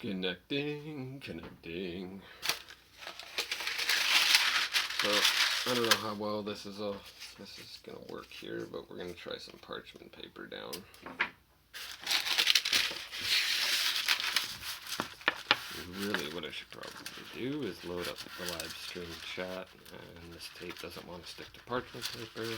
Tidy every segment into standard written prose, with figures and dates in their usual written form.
Connecting. So I don't know how well this is gonna work here, but we're gonna try some parchment paper down. Really, what I should probably do is load up the live stream chat, and this tape doesn't want to stick to parchment paper.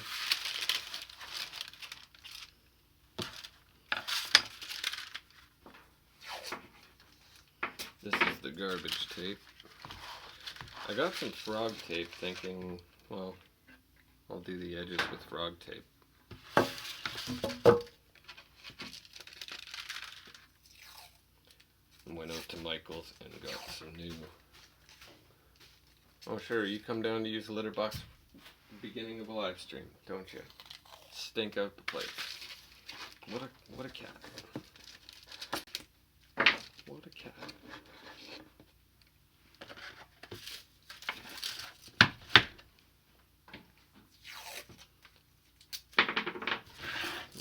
This is the garbage tape. I got some frog tape thinking, well, I'll do the edges with frog tape. And went out to Michael's and got some new. Oh sure, you come down to use a litter box beginning of a live stream, don't you? Stink out the place. What a cat. What a cat.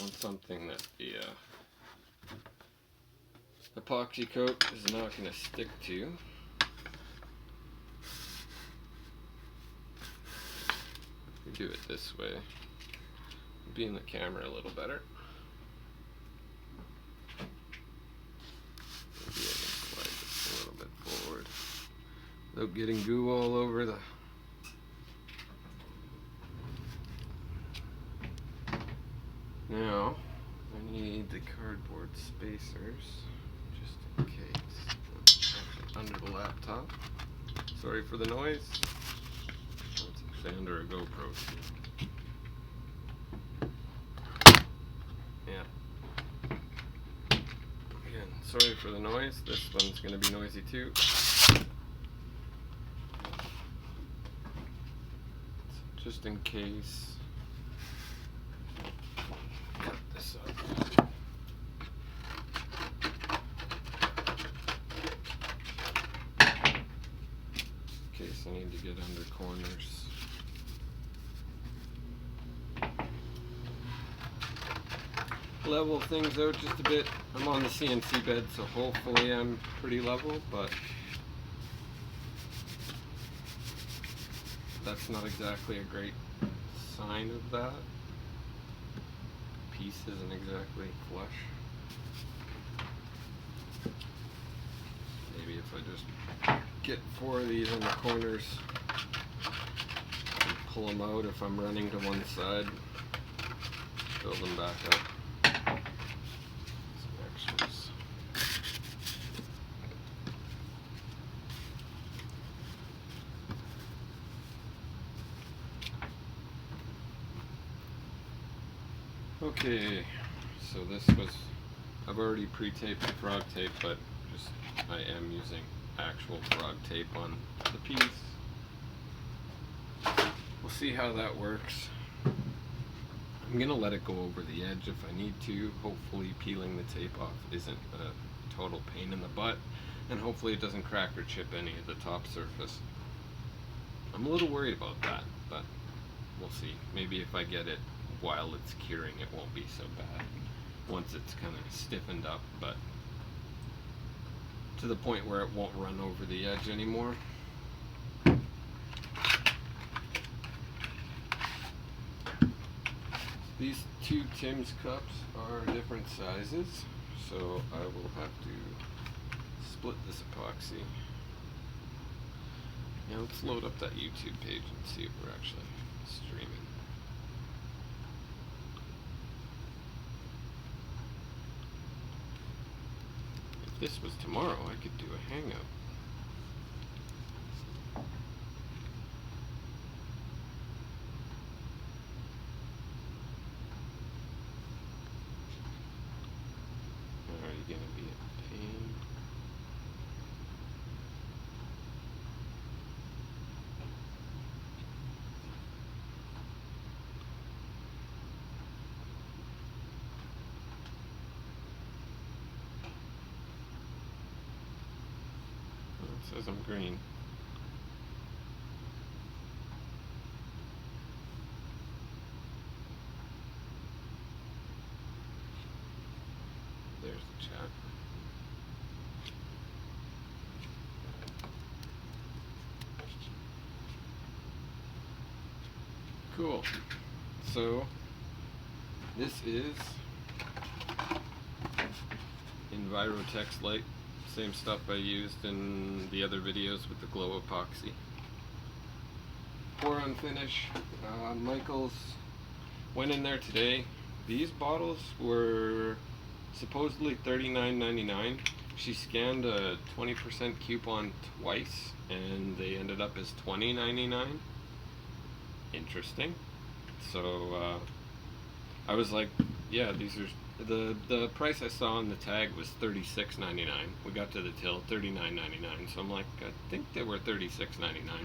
On something that the epoxy coat is not going to stick to. We do it this way. Be in the camera a little better. Maybe I can slide this a little bit forward without getting goo all over the. Now I need the cardboard spacers just in case. Actually, under the laptop. Sorry for the noise. It's actually under a GoPro. Yeah. Again, sorry for the noise. This one's going to be noisy too. Just in case. Cut this up. In case I need to get under corners. Level things out just a bit. I'm on the CNC bed, so hopefully I'm pretty level, but that's not exactly a great sign of that. The piece isn't exactly flush. Maybe if I just get 4 of these on the corners and pull them out if I'm running to one side, build them back up. Some extras. Okay, so this was, I've already pre-taped the frog tape, but just I am using actual frog tape on the piece. We'll see how that works. I'm gonna let it go over the edge if I need to. Hopefully peeling the tape off isn't a total pain in the butt, and hopefully it doesn't crack or chip any of the top surface. I'm a little worried about that, but we'll see. Maybe if I get it while it's curing, it won't be so bad once it's kind of stiffened up, but to the point where it won't run over the edge anymore. These 2 Tim's cups are different sizes, so I will have to split this epoxy. Now let's load up that YouTube page and see if we're actually streaming. If this was tomorrow, I could do a hangout. Are you gonna be a pain? It says I'm green. There's the chat. Cool. So this is Envirotex Light, same stuff I used in the other videos with the Glow Epoxy. Pour on finish. Michael's went in there today. These bottles were supposedly $39.99. She scanned a 20% coupon twice and they ended up as $20.99. Interesting. So I was like, yeah, these are the price I saw on the tag was $36.99. We got to the till, $39.99. So I'm like, I think they were $36.99.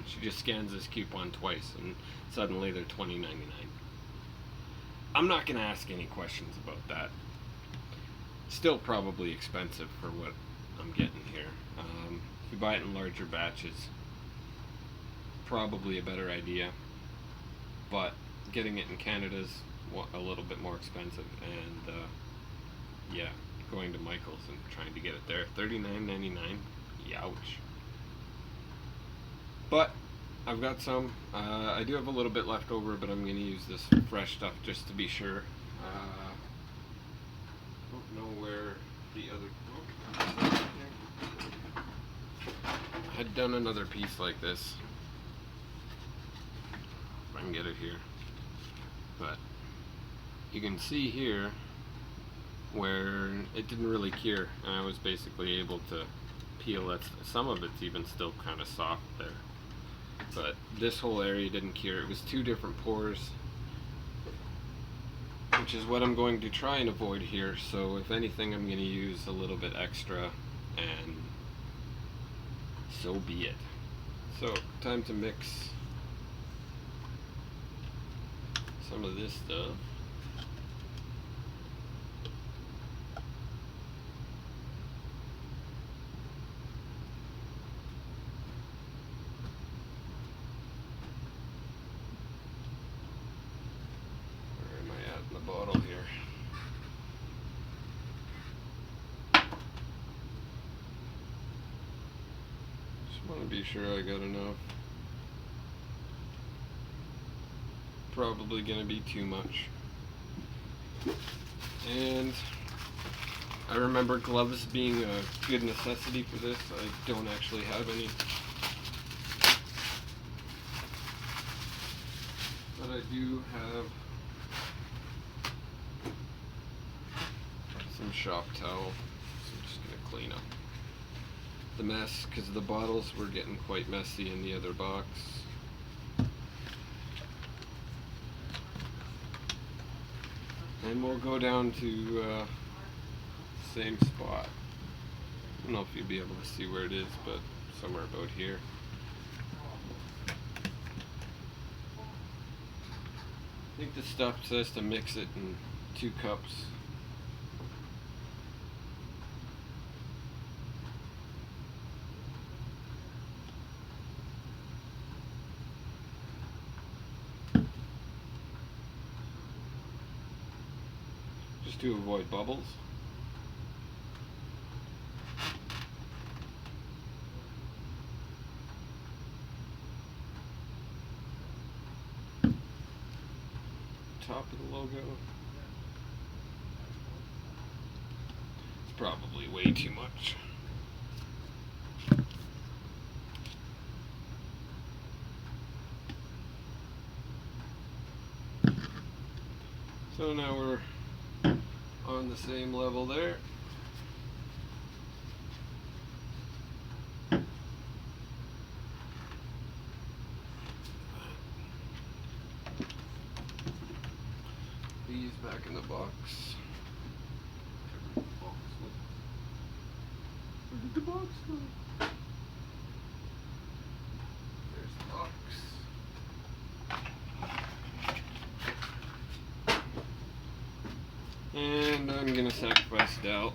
She just scans this coupon twice and suddenly they're $20.99. I'm not gonna ask any questions about that. Still probably expensive for what I'm getting here. If you buy it in larger batches, probably a better idea. But getting it in Canada's a little bit more expensive, and yeah, going to Michael's and trying to get it there, $39.99. Youch. But I've got some. I do have a little bit left over, but I'm going to use this fresh stuff just to be sure. Don't know where the other. I had done another piece like this. If I can get it here, but you can see here where it didn't really cure, and I was basically able to peel it. Some of it's even still kind of soft there, but this whole area didn't cure. It was 2 different pores, which is what I'm going to try and avoid here. So if anything, I'm going to use a little bit extra, and so be it. So time to mix some of this stuff. Where am I at in the bottle here? Just want to be sure I got enough. Probably gonna be too much. And I remember gloves being a good necessity for this. I don't actually have any, but I do have some shop towel, so I'm just gonna clean up the mess because the bottles were getting quite messy in the other box. And we'll go down to same spot. I don't know if you'll be able to see where it is, but somewhere about here. I think the stuff says to mix it in 2 cups. Just to avoid bubbles. Top of the logo. It's probably way too much. So now we're on the same level there. These back in the box. Where did the box go? There's the box. And I'm gonna sacrifice it out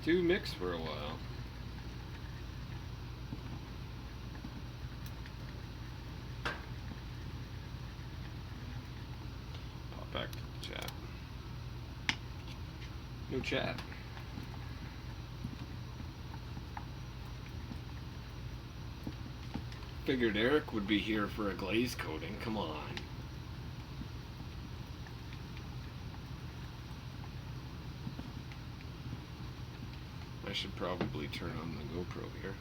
to mix for a while. Pop back to the chat. No chat. Figured Eric would be here for a glaze coating. Come on. I should probably turn on the GoPro here.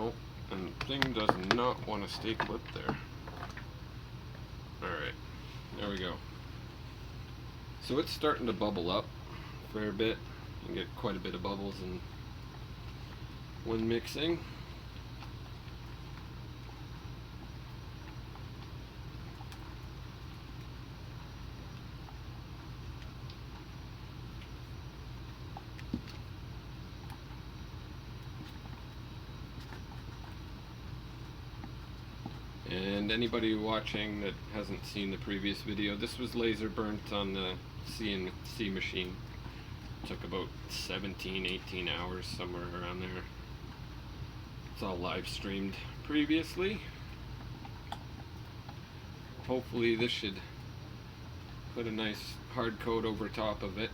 Oh, and the thing does not want to stay clipped there. Alright, there we go. So it's starting to bubble up a fair bit. You can get quite a bit of bubbles when mixing. And anybody watching that hasn't seen the previous video, this was laser burnt on the CNC machine. It took about 17-18 hours, somewhere around there. It's all live streamed previously. Hopefully this should put a nice hard coat over top of it.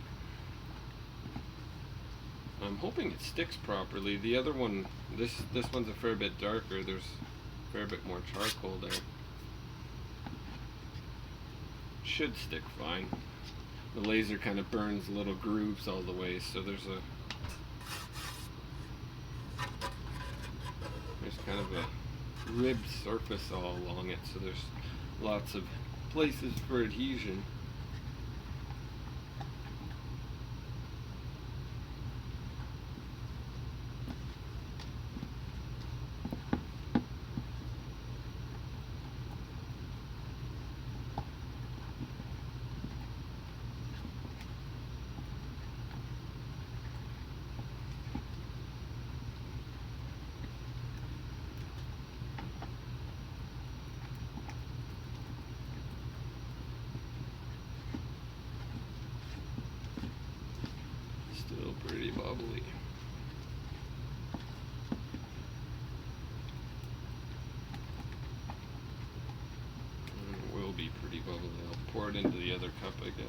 I'm hoping it sticks properly. The other one, this one's a fair bit darker. There's a fair bit more charcoal there. Should stick fine. The laser kind of burns little grooves all the way, so there's kind of a ribbed surface all along it, so there's lots of places for adhesion. Still pretty bubbly. And it will be pretty bubbly. I'll pour it into the other cup, I guess.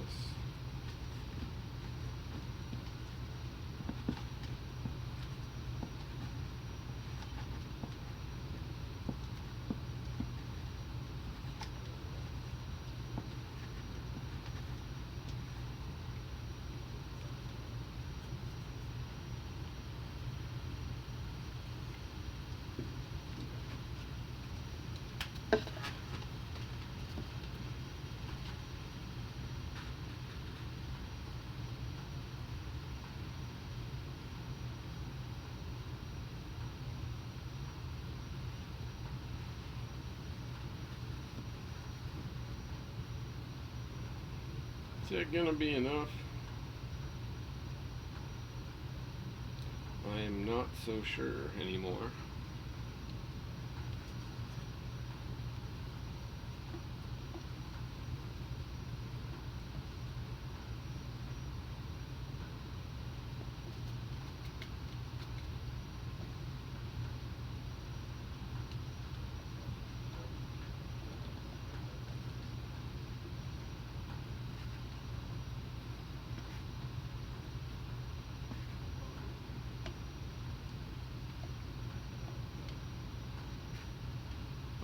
Is that gonna be enough? I am not so sure anymore.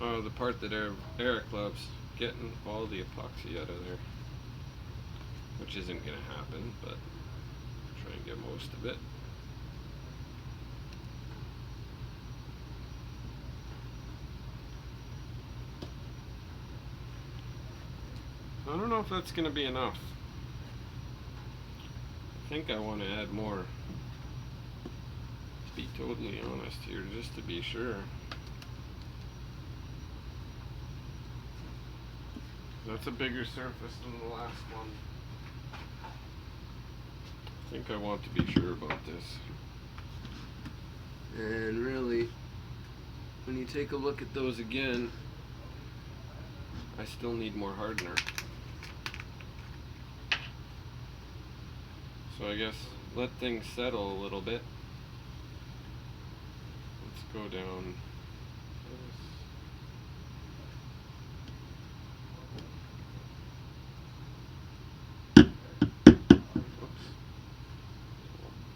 Oh, the part that Eric loves, getting all the epoxy out of there. Which isn't going to happen, but I'll try and get most of it. I don't know if that's going to be enough. I think I want to add more. To be totally honest here, just to be sure. That's a bigger surface than the last one. I think I want to be sure about this. And really, when you take a look at those again, I still need more hardener. So I guess let things settle a little bit. Let's go down this. Oops.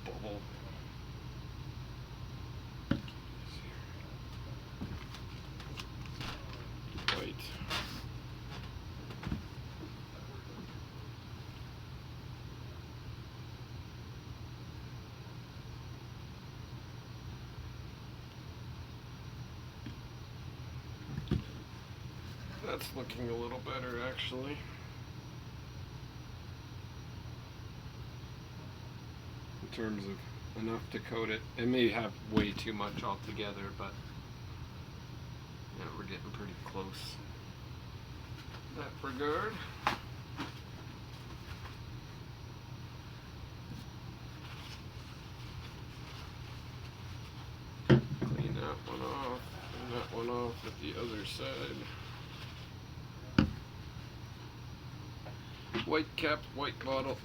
Bubble. White. That's looking a little better, actually. In terms of enough to coat it. It may have way too much altogether, but yeah, we're getting pretty close in that regard. Clean that one off, and that one off at the other side. White cap, white bottle.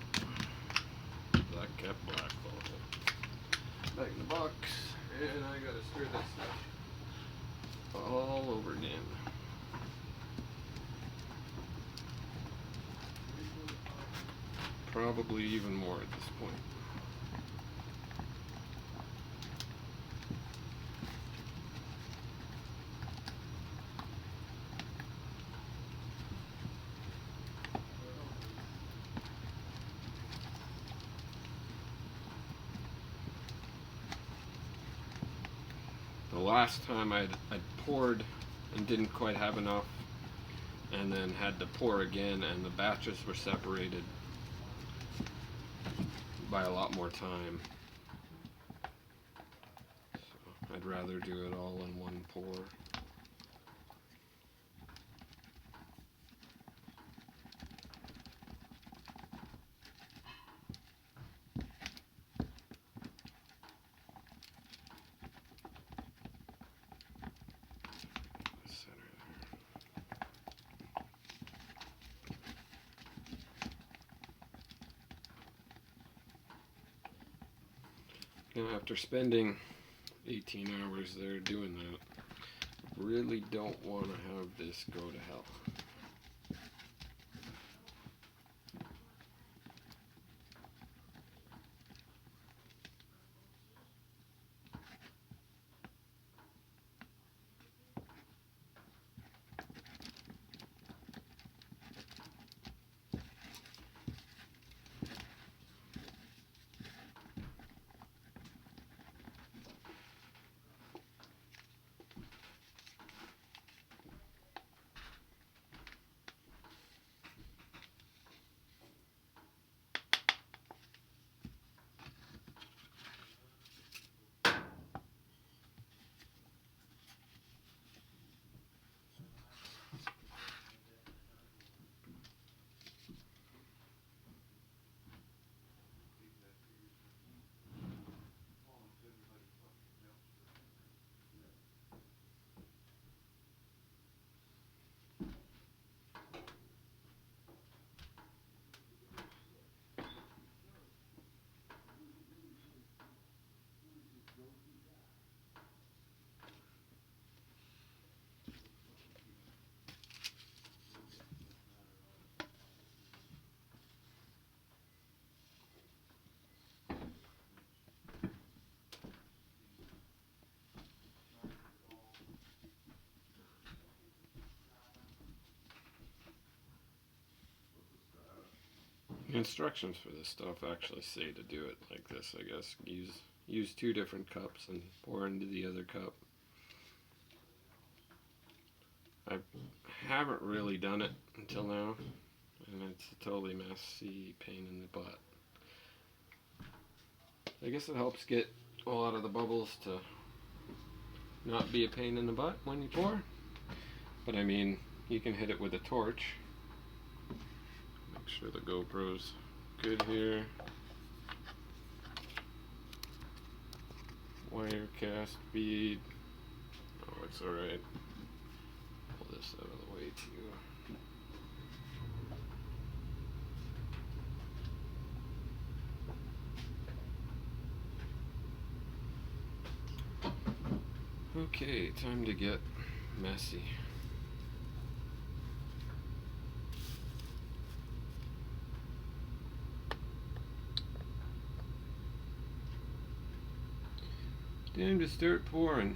Black cap, black bottle. Back in the box, and I gotta stir this stuff all over again. Probably even more at this point. The last time I'd poured and didn't quite have enough, and then had to pour again, and the batches were separated by a lot more time. So I'd rather do it all in one pour. Now, after spending 18 hours there doing that, I really don't want to have this go to hell. The instructions for this stuff actually say to do it like this, I guess. Use 2 different cups and pour into the other cup. I haven't really done it until now, and it's a totally messy pain in the butt. I guess it helps get a lot of the bubbles to not be a pain in the butt when you pour. But I mean, you can hit it with a torch. Make sure the GoPro's good here. Wire cast bead. Oh, it's alright. Pull this out of the way too. Okay, time to get messy. Time to start pouring.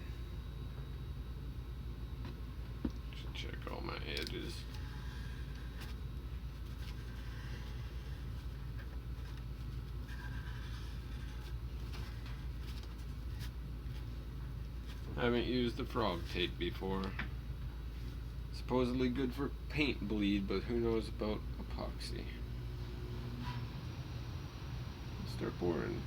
Should check all my edges. I haven't used the frog tape before. Supposedly good for paint bleed, but who knows about epoxy. Let's start pouring.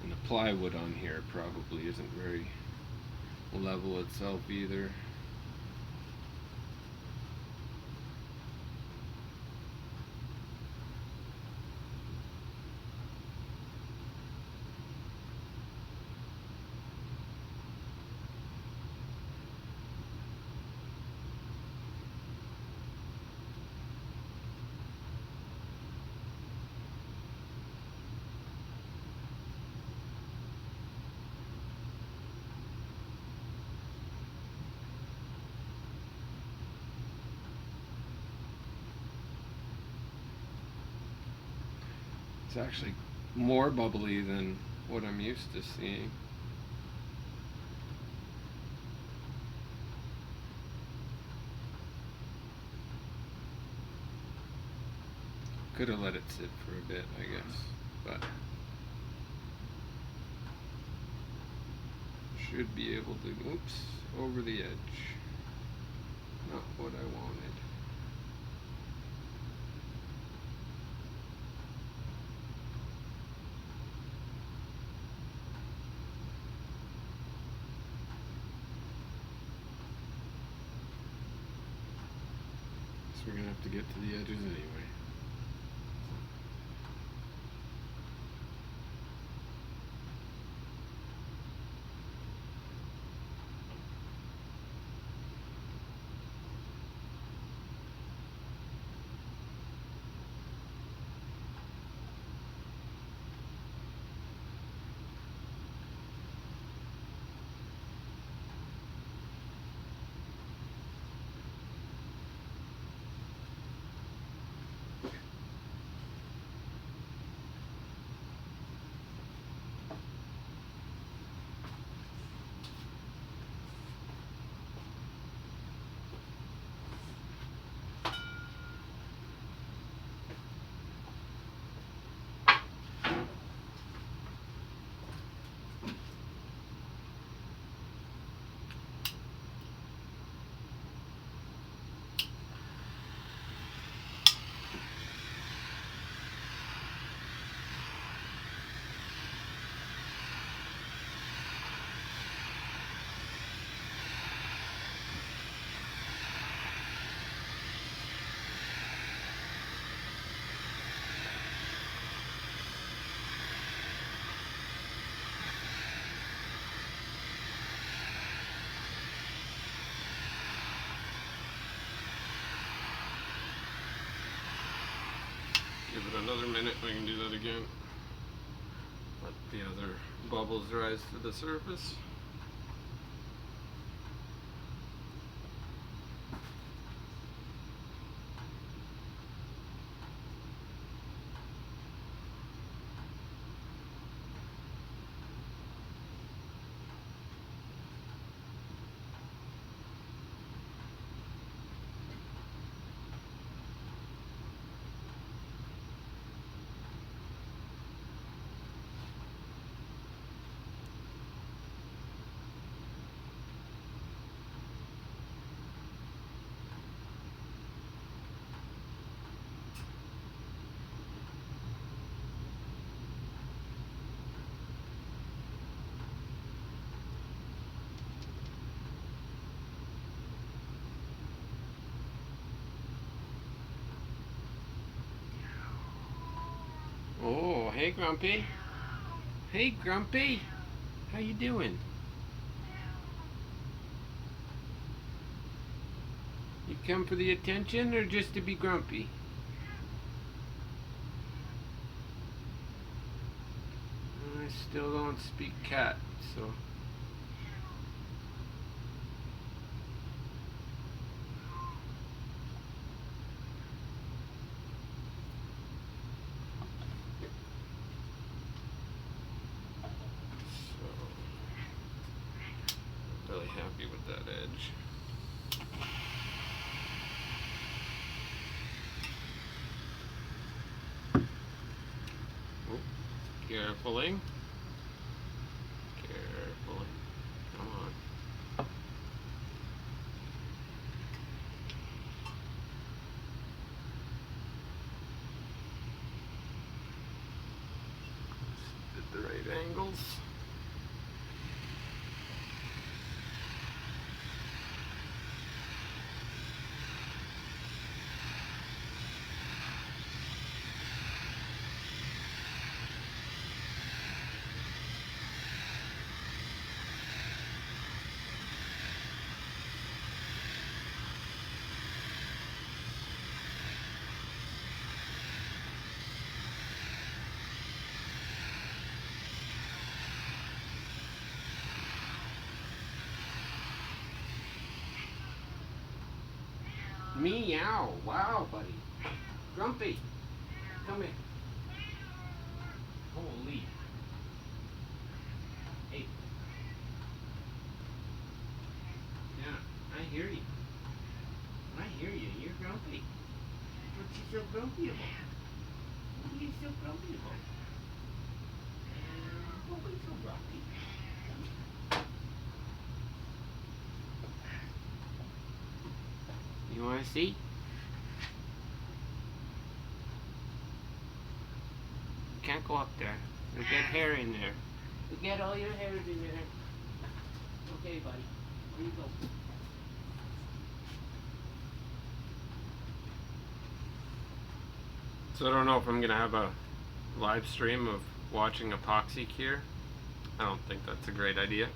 And the plywood on here probably isn't very level itself either. It's actually more bubbly than what I'm used to seeing. Could have let it sit for a bit, I guess, but should be able to, oops, over the edge. Not what I wanted. So we're gonna have to get to the edges anyway. Give it another minute, we can do that again. Let the other bubbles rise to the surface. Hey, Grumpy. Hey, Grumpy. How you doing? You come for the attention or just to be grumpy? I still don't speak cat, so... Really happy with that edge. Oh, carefully. Carefully. Come on. Did the right angles. Meow. Wow, buddy. Grumpy. Come here. Holy. Hey. Yeah, I hear you. I hear you. You're grumpy. What you so grumpy about? What are you so grumpy about? Don't be so grumpy. You want to see? You can't go up there. You'll get hair in there. You'll get all your hairs in there. Okay, buddy. Where you go? So I don't know if I'm going to have a live stream of watching epoxy cure. I don't think that's a great idea.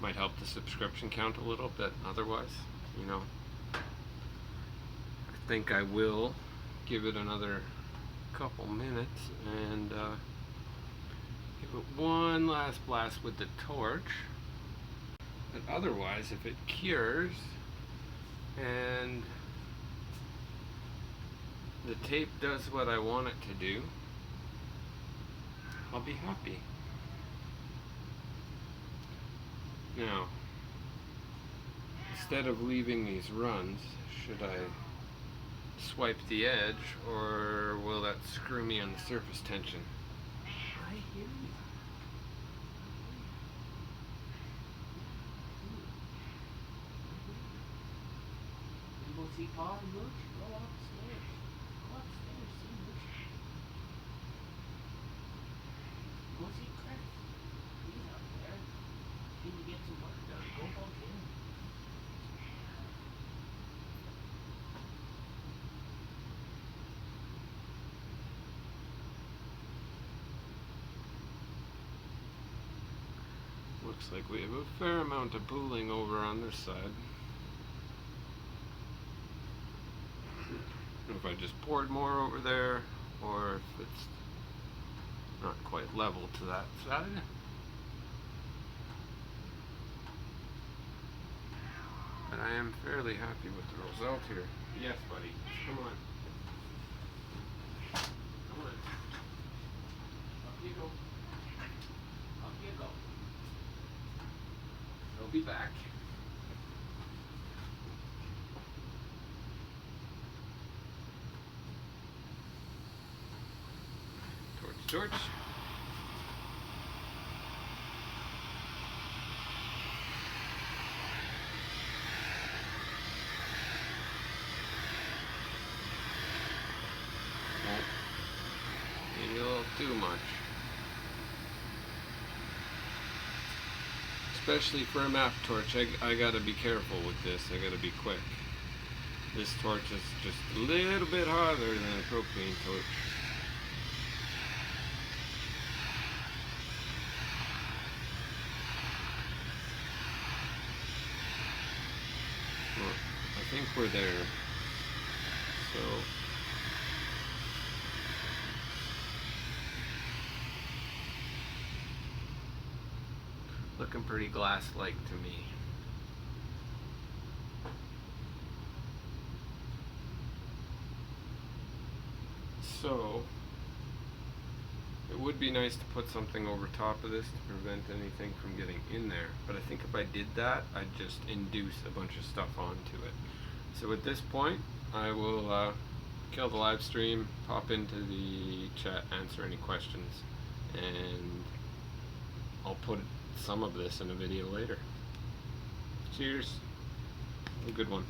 Might help the subscription count a little bit otherwise, you know. I think I will give it another couple minutes and give it one last blast with the torch. But otherwise, if it cures and the tape does what I want it to do, I'll be happy. Now, instead of leaving these runs, should I swipe the edge, or will that screw me on the surface tension? I hear you. You go see Pa and Mooch? Go upstairs. Go upstairs, see Mooch. Go see Chris. He's up there. He can get some work done. Go bump him. Looks like we have a fair amount of pooling over on this side. If I just poured more over there, or if it's not quite level to that side. But I am fairly happy with the result here. Yes, buddy. Come on. Come on. Up you go. Up you go. I'll be back. Torch. Maybe it'll do much. Especially for a map torch, I gotta be careful with this. I gotta be quick. This torch is just a little bit hotter than a propane torch. think we're there. So looking pretty glass-like to me. So it would be nice to put something over top of this to prevent anything from getting in there, but I think if I did that, I'd just induce a bunch of stuff onto it. So at this point, I will kill the live stream, pop into the chat, answer any questions, and I'll put some of this in a video later. Cheers. Have a good one.